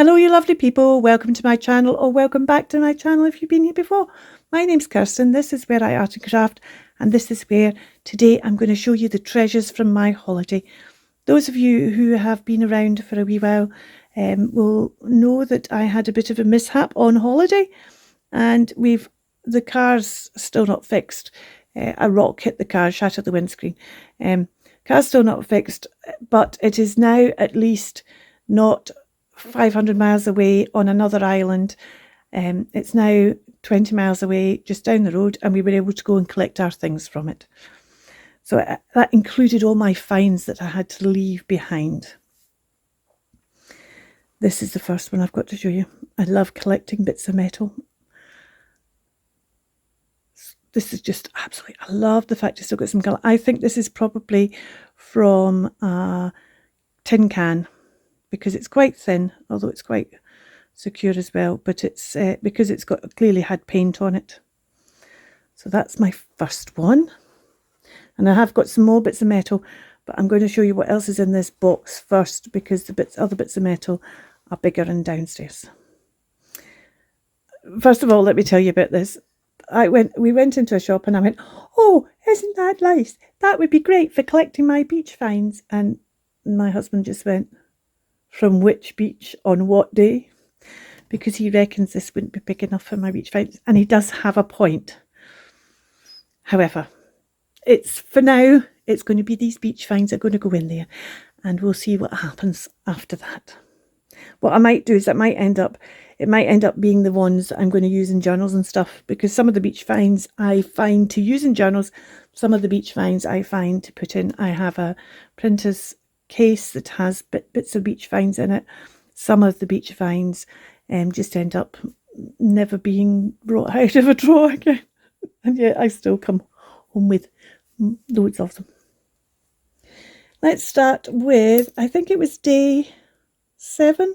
Hello, you lovely people. Welcome to my channel, or welcome back to my channel if you've been here before. My name's Kirsten. This is where I art and craft, and this is where today I'm going to show you the treasures from my holiday. Those of you who have been around for a wee while will know that I had a bit of a mishap on holiday, and the car's still not fixed. A rock hit the car, shattered the windscreen. Car's still not fixed, but it is now at least not 500 miles away on another island. It's now 20 miles away, just down the road, and we were able to go and collect our things from it. So that included all my finds that I had to leave behind. This is the first one I've got to show you. I love collecting bits of metal. This is just absolutely, I love the fact it's still got some colour. I think this is probably from a tin can, because it's quite thin, although it's quite secure as well, but it's because it's got clearly had paint on it. So that's my first one, and I have got some more bits of metal, but I'm going to show you what else is in this box first, because the other bits of metal are bigger and downstairs. First of all, let me tell you about this. We went into a shop and I went, "Oh, isn't that nice? That would be great for collecting my beach finds." And my husband just went, "From which beach on what day?" Because he reckons this wouldn't be big enough for my beach finds, and he does have a point. However, for now, it's going to be these beach finds are going to go in there, and we'll see what happens after that. What I might do is it might end up being the ones that I'm going to use in journals and stuff, because some of the beach finds I find to use in journals, some of the beach finds I find to put in. I have a printer's case that has bits of beach finds in it. Some of the beach finds just end up never being brought out of a drawer again, and yet I still come home with loads of them. Let's start with, I think it was day 7,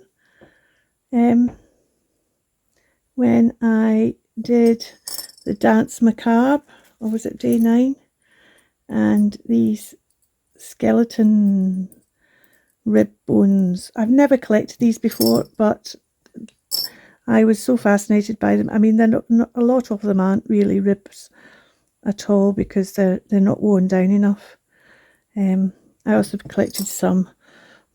when I did the Dance Macabre, or was it day 9? And these skeleton rib bones. I've never collected these before, but I was so fascinated by them. I mean, a lot of them aren't really ribs at all, because they're not worn down enough. I also collected some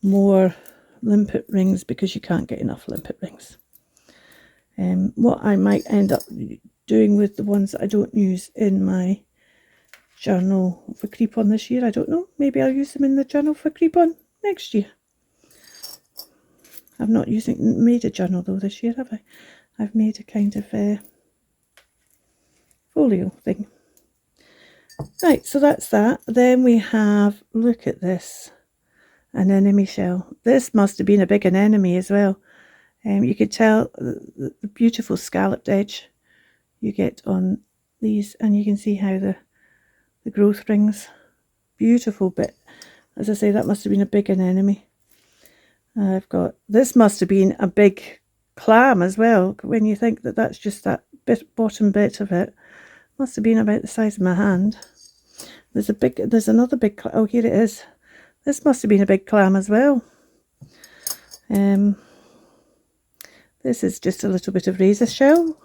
more limpet rings, because you can't get enough limpet rings. What I might end up doing with the ones that I don't use in my journal for Creep On this year, I don't know. Maybe I'll use them in the journal for Creep On next year. I've not made a journal though this year, have I? I've made a kind of folio thing. Right, so that's that. Then we have, look at this, an enemy shell. This must have been a big anemone as well. You could tell the beautiful scalloped edge you get on these, and you can see how the growth rings. Beautiful bit. As I say, that must have been a big anemone. I've got, this must have been a big clam as well, when you think that that's just that bottom bit of it. Must have been about the size of my hand. There's another big, oh, here it is. This must have been a big clam as well. This is just a little bit of razor shell.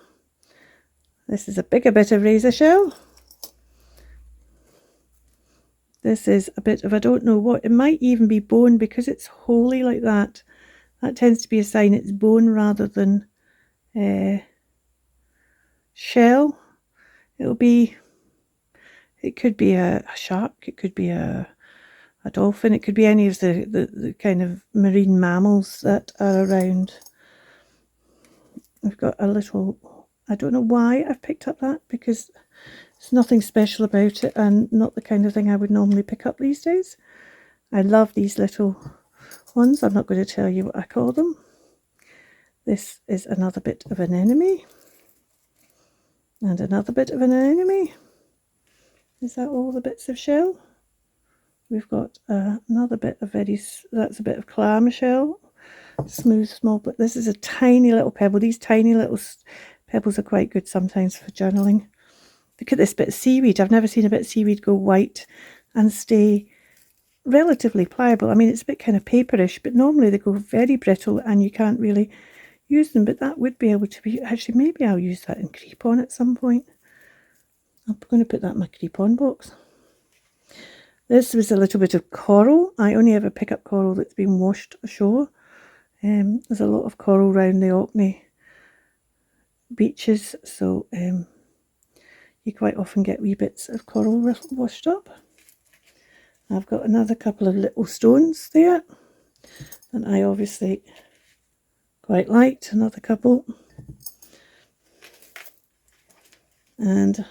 This is a bigger bit of razor shell. This is a bit of, I don't know what, it might even be bone, because it's holy like that. That tends to be a sign it's bone rather than shell. It could be a shark, it could be a dolphin, it could be any of the kind of marine mammals that are around. We've got a little, I don't know why I've picked up that, because there's nothing special about it, and not the kind of thing I would normally pick up these days. I love these little ones. I'm not going to tell you what I call them. This is another bit of an anemone, and another bit of an anemone. Is that all the bits of shell? We've got another bit of that's a bit of clam shell. Smooth, small, but this is a tiny little pebble. These tiny little pebbles are quite good sometimes for journaling. Look at this bit of seaweed. I've never seen a bit of seaweed go white and stay relatively pliable. I mean, it's a bit kind of paperish, but normally they go very brittle and you can't really use them. But that would be able to be, actually, maybe I'll use that in creep-on at some point. I'm going to put that in my creep-on box. This was a little bit of coral. I only ever pick up coral that's been washed ashore. There's a lot of coral around the Orkney beaches, so you quite often get wee bits of coral washed up. I've got another couple of little stones there that I obviously quite liked, another couple. And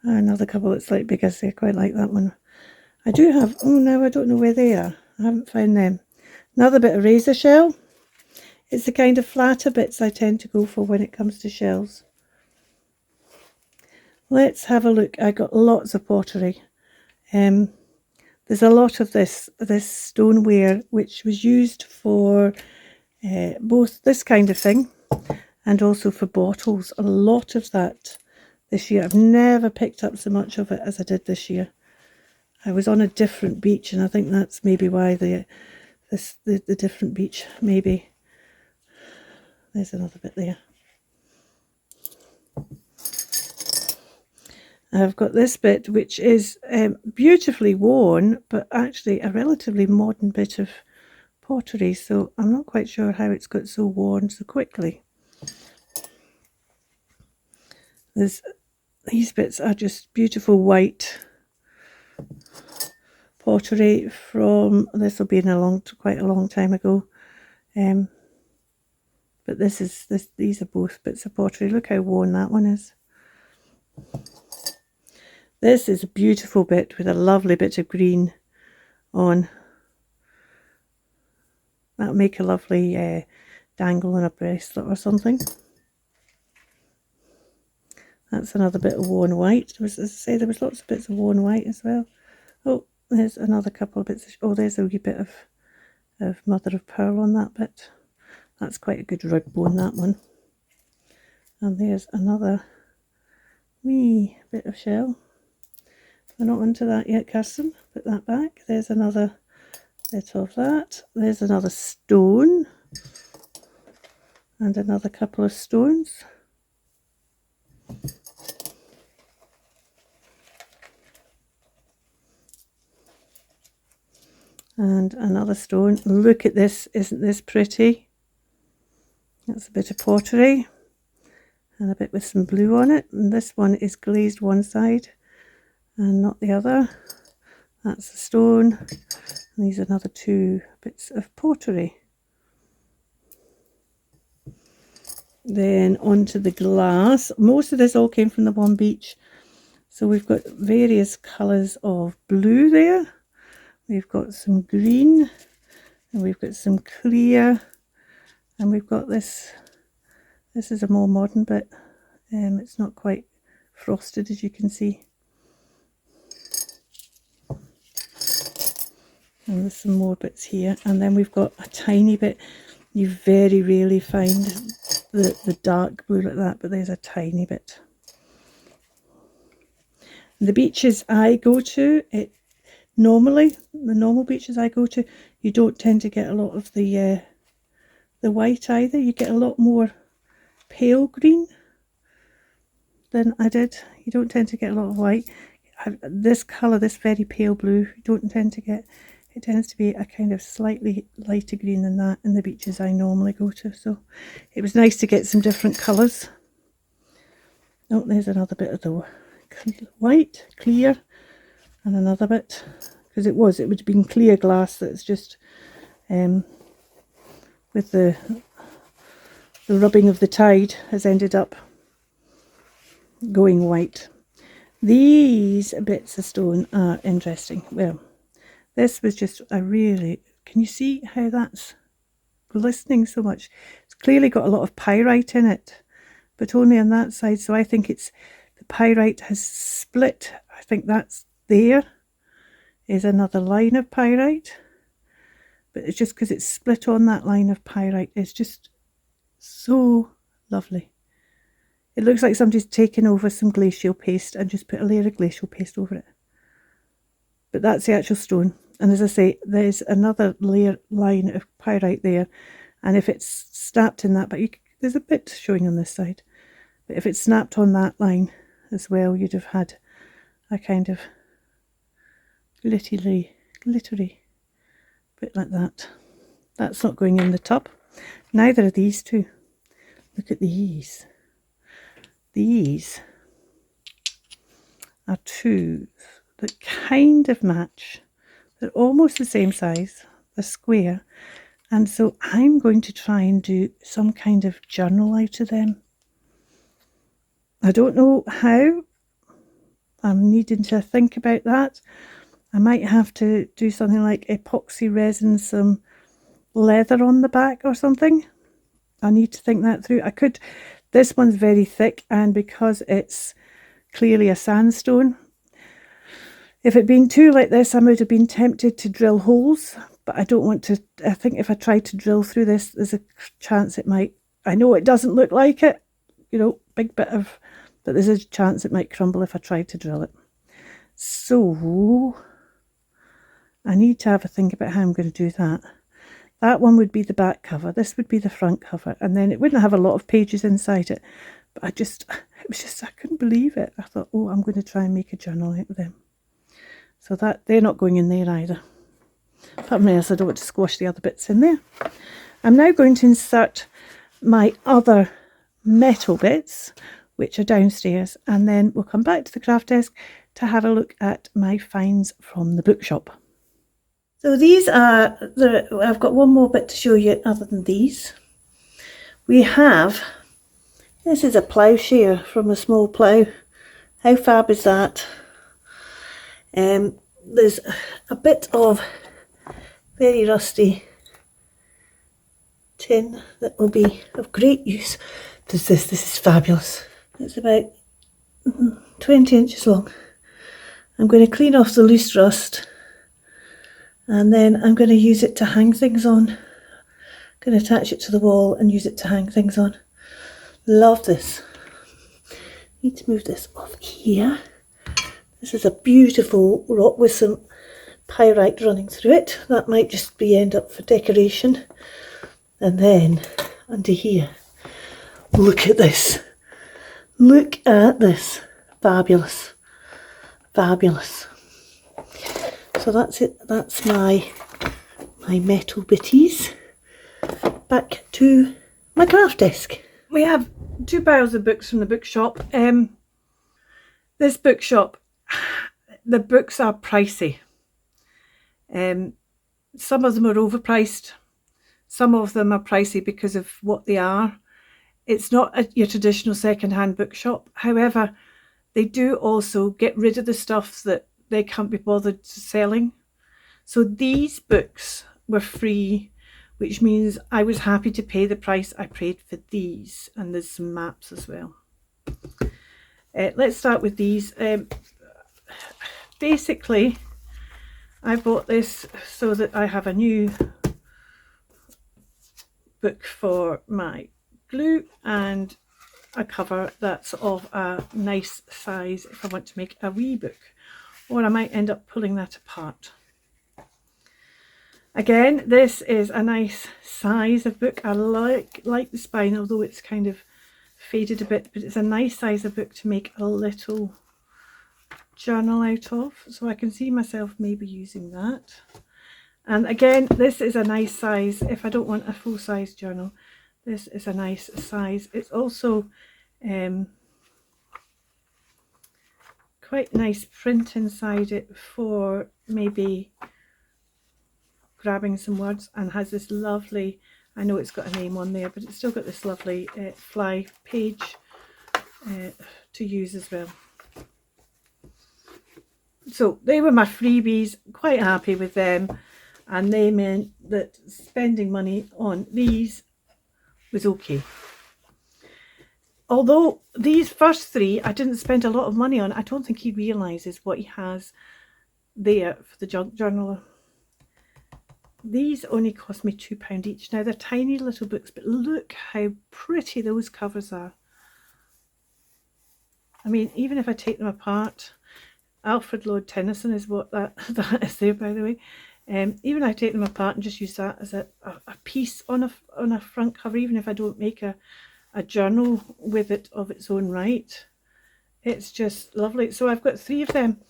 another couple that's like big as I quite like that one. I do have, oh no, I don't know where they are. I haven't found them. Another bit of razor shell. It's the kind of flatter bits I tend to go for when it comes to shells. Let's have a look. I got lots of pottery. There's a lot of this stoneware which was used for both this kind of thing and also for bottles. A lot of that this year. I've never picked up so much of it as I did this year. I was on a different beach, and I think that's maybe why the different beach, maybe. There's another bit there. I've got this bit which is beautifully worn, but actually a relatively modern bit of pottery, so I'm not quite sure how it's got so worn so quickly. These bits are just beautiful white pottery from, this will be in quite a long time ago, but these are both bits of pottery. Look how worn that one is. This is a beautiful bit with a lovely bit of green on. That'll make a lovely dangle on a bracelet or something. That's another bit of worn white. As I say, there was lots of bits of worn white as well. Oh, there's another couple of bits. Oh, there's a wee bit of mother of pearl on that bit. That's quite a good rib bone, that one. And there's another wee bit of shell. We're not onto that yet, Kirsten. Put that back. There's another bit of that. There's another stone. And another couple of stones. And another stone. Look at this. Isn't this pretty? That's a bit of pottery. And a bit with some blue on it. And this one is glazed one side and not the other. That's a stone. And these are another two bits of pottery. Then onto the glass. Most of this all came from the one beach. So we've got various colours of blue there. We've got some green. And we've got some clear. And we've got this. This is a more modern bit. It's not quite frosted, as you can see. And there's some more bits here. And then we've got a tiny bit. You very rarely find the dark blue like that, but there's a tiny bit. The beaches I go to, normally, the normal beaches I go to, you don't tend to get a lot of the white either. You get a lot more pale green than I did. You don't tend to get a lot of white. This colour, this very pale blue, you don't tend to get. It tends to be a kind of slightly lighter green than that in the beaches I normally go to. So it was nice to get some different colours. Oh, there's another bit of the white, clear, and another bit. Because it would have been clear glass that's just with the rubbing of the tide has ended up going white. These bits of stone are interesting. Well, this was just a really, can you see how that's glistening so much? It's clearly got a lot of pyrite in it, but only on that side. So I think it's, the pyrite has split. I think that's there is another line of pyrite, but it's just because it's split on that line of pyrite. It's just so lovely. It looks like somebody's taken over some glacial paste and just put a layer of glacial paste over it. But that's the actual stone. And as I say, there's another line of pyrite there, and if it's snapped in that, but there's a bit showing on this side, but if it's snapped on that line as well, you'd have had a kind of glittery bit like that. That's not going in the tub. Neither are these two. Look at these. These are two that kind of match. They're almost the same size. They're square. And so I'm going to try and do some kind of journal out of them. I don't know how. I'm needing to think about that. I might have to do something like epoxy resin, some leather on the back or something. I need to think that through. I could, this one's very thick, and because it's clearly a sandstone, if it'd been too like this, I would have been tempted to drill holes, but I don't want to. I think if I try to drill through this, there's a chance it might, I know it doesn't look like it, you know, big bit of, but there's a chance it might crumble if I tried to drill it. So I need to have a think about how I'm going to do that. That one would be the back cover, this would be the front cover, and then it wouldn't have a lot of pages inside it, but it was just, I couldn't believe it. I thought, oh, I'm going to try and make a journal out of them. So that, they're not going in there either. Apart from this, I don't want to squash the other bits in there. I'm now going to insert my other metal bits, which are downstairs, and then we'll come back to the craft desk to have a look at my finds from the bookshop. So these are, I've got one more bit to show you other than these. We have, this is a ploughshare from a small plough. How fab is that? There's a bit of very rusty tin that will be of great use. This is fabulous. It's about 20 inches long. I'm going to clean off the loose rust, and then I'm going to use it to hang things on. I'm going to attach it to the wall and use it to hang things on. Love this. Need to move this off here. This is a beautiful rock with some pyrite running through it. That might just be end up for decoration. And then under here, look at this. Look at this. Fabulous. Fabulous. So that's it. That's my metal bitties. Back to my craft desk. We have 2 piles of books from the bookshop. This bookshop, the books are pricey. Some of them are overpriced. Some of them are pricey because of what they are. It's not your traditional second-hand bookshop. However, they do also get rid of the stuff that they can't be bothered selling. So these books were free, which means I was happy to pay the price I paid for these. And there's some maps as well. Let's start with these. Basically, I bought this so that I have a new book for my glue and a cover that's of a nice size if I want to make a wee book, or I might end up pulling that apart. Again, this is a nice size of book. I like the spine, although it's kind of faded a bit, but it's a nice size of book to make a little journal out of, so I can see myself maybe using that. And again, this is a nice size if I don't want a full-size journal. This is a nice size. It's also quite nice print inside it for maybe grabbing some words, and has this lovely, I know it's got a name on there, but it's still got this lovely fly page to use as well. So they were my freebies, quite happy with them, and they meant that spending money on these was okay. Although these first 3 I didn't spend a lot of money on. I don't think he realises what he has there for the journaler. These only cost me £2 each. Now they're tiny little books, but look how pretty those covers are. I mean, even if I take them apart, Alfred Lord Tennyson is what that is there, by the way. Even I take them apart and just use that as a piece on a front cover, even if I don't make a journal with it of its own right. It's just lovely. So I've got 3 of them,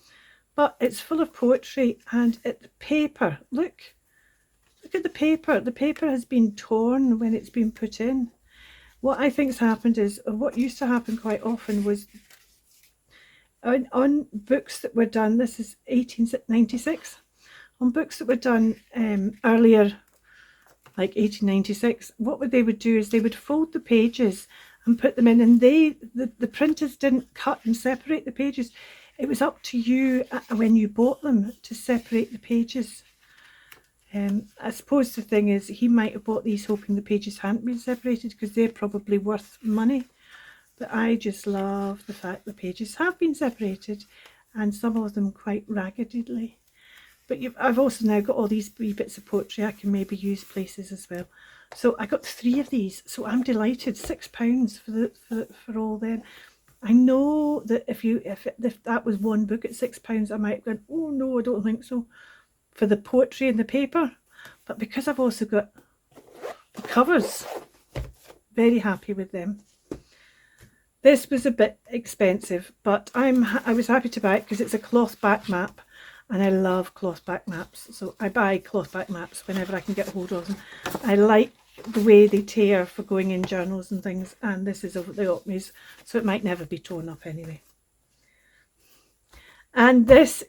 but it's full of poetry, and the paper, look at the paper. The paper has been torn when it's been put in. What I think's happened is, what used to happen quite often was on books that were done, this is 1896, on books that were done earlier, like 1896, what they would do is they would fold the pages and put them in, and the printers didn't cut and separate the pages. It was up to you when you bought them to separate the pages. I suppose the thing is, he might have bought these hoping the pages hadn't been separated, because they're probably worth money. But I just love the fact the pages have been separated, and some of them quite raggedly. But I've also now got all these wee bits of poetry I can maybe use places as well. So I got 3 of these, so I'm delighted. £6 for all them. I know that if that was one book at £6, I might have gone, oh no, I don't think so, for the poetry and the paper. But because I've also got the covers, very happy with them. This was a bit expensive, but I was happy to buy it because it's a cloth back map, and I love cloth back maps, so I buy cloth back maps whenever I can get hold of them. I like the way they tear for going in journals and things, and this is of the Orkneys, so it might never be torn up anyway. And this,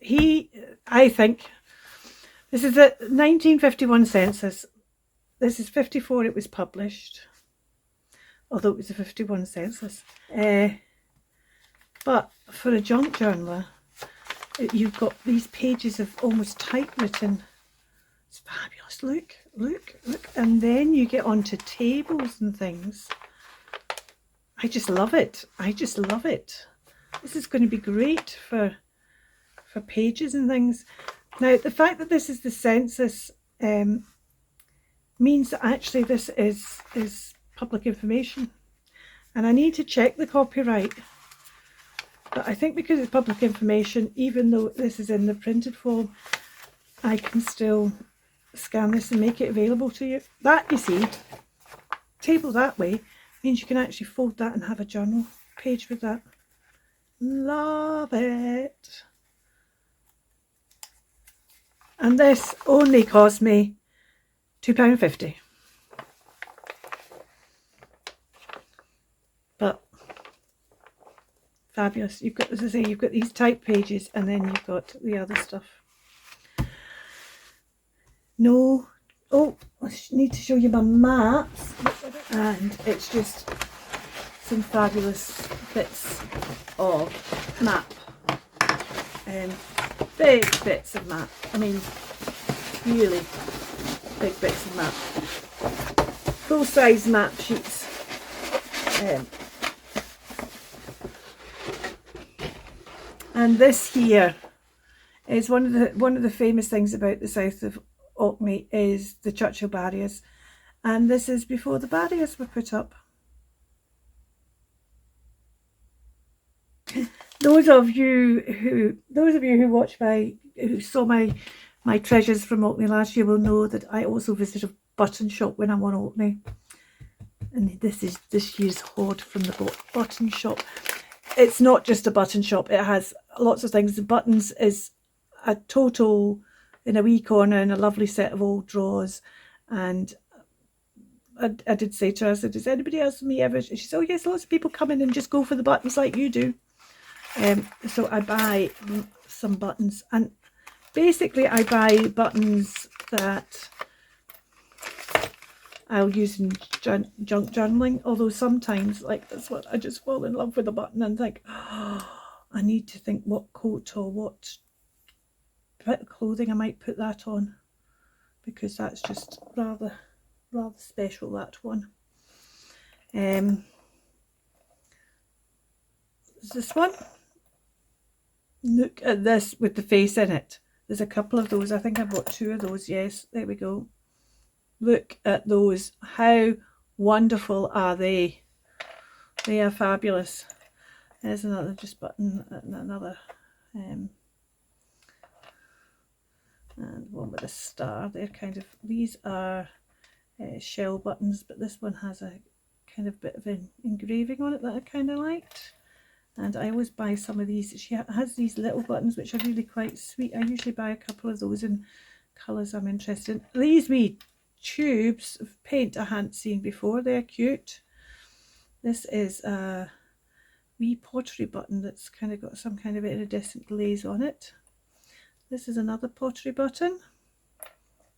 I think, this is the 1951 census. This is 54 it was published, although it was a 51 census. But for a junk journaler, you've got these pages of almost typewritten. It's fabulous. Look. And then you get onto tables and things. I just love it. This is going to be great for pages and things. Now, the fact that this is the census means that actually this is public information. And I need to check the copyright. But I think because it's public information, even though this is in the printed form, I can still scan this and make it available to you. That, you see, table that way, means you can actually fold that and have a journal page with that. Love it. And this only cost me £2.50. But fabulous. You've got, as I say, you've got these type pages, and then you've got the other stuff. No, oh, I need to show you my maps, and it's just some fabulous bits of map, big bits of map. I mean, really big bits of map, full-size map sheets. And this here is one of the famous things about the south of Orkney is the Churchill barriers, and this is before the barriers were put up. Those of you who saw my treasures from Orkney last year will know that I also visit a button shop when I'm on Orkney, and this is this year's hoard from the button shop. It's not just a button shop, it has lots of things. The buttons is a total in a wee corner in a lovely set of old drawers, and I did say to her, I said, does anybody else from me ever? She said, oh yes, lots of people come in and just go for the buttons like you do. So I buy some buttons, and basically I buy buttons that I'll use in junk journaling, although sometimes, like this one, I just fall in love with a button and think, oh, I need to think what coat or what bit of clothing I might put that on, because that's just rather special, that one. There's this one. Look at this with the face in it. There's a couple of those. I think I've got 2 of those. Yes, there we go. Look at those. How wonderful are they? They are fabulous. There's another just button and another and one with a star. They're kind of, these are shell buttons, but this one has a kind of bit of an engraving on it that I kind of liked. And I always buy some of these. She has these little buttons which are really quite sweet. I usually buy a couple of those in colours I'm interested in. These wee tubes of paint I hadn't seen before. They're cute. This is a wee pottery button that's kind of got some kind of iridescent glaze on it. This is another pottery button.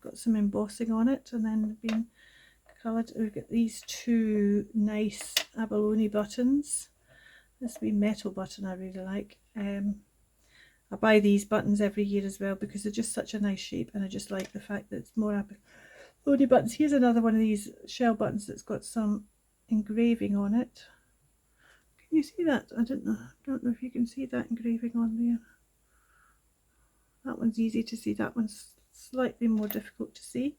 Got some embossing on it and then been coloured. We've got these two nice abalone buttons. This wee metal button I really like. I buy these buttons every year as well because they're just such a nice shape, and I just like the fact that it's more abalone buttons. Here's another one of these shell buttons that's got some engraving on it. Can you see that? I don't know if you can see that engraving on there. That one's easy to see, that one's slightly more difficult to see.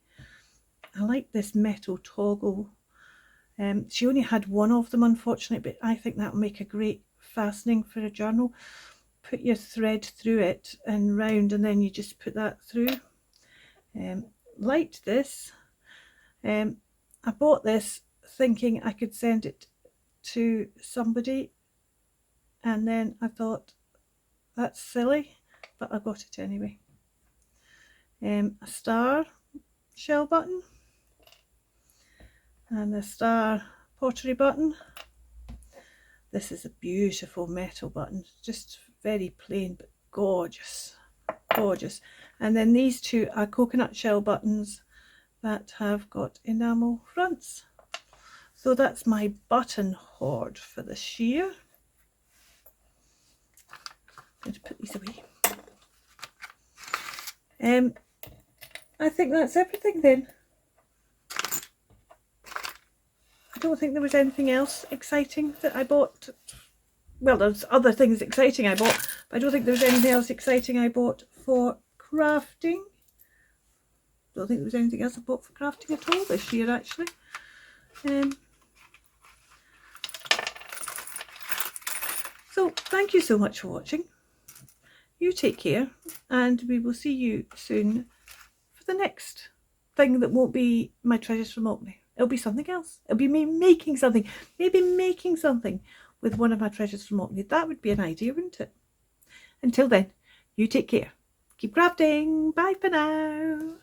I like this metal toggle. She only had one of them, unfortunately, but I think that'll make a great fastening for a journal. Put your thread through it and round, and then you just put that through. Liked this. I bought this thinking I could send it to somebody, and then I thought that's silly, but I got it anyway. A star shell button and a star pottery button. This is a beautiful metal button, just very plain but gorgeous, gorgeous. And then these two are coconut shell buttons that have got enamel fronts. So that's my button hoard for this year. I'm going to put these away. I think that's everything then. I don't think there was anything else exciting that I bought. Well, there's other things exciting I bought, but I don't think there was anything else exciting I bought for crafting. Don't think there was anything else I bought for crafting at all this year, actually. So thank you so much for watching. You take care, and we will see you soon for the next thing that won't be my treasures from Orkney. It'll be something else. It'll be me making something, maybe making something with one of my treasures from Orkney. That would be an idea, wouldn't it? Until then, you take care. Keep crafting. Bye for now.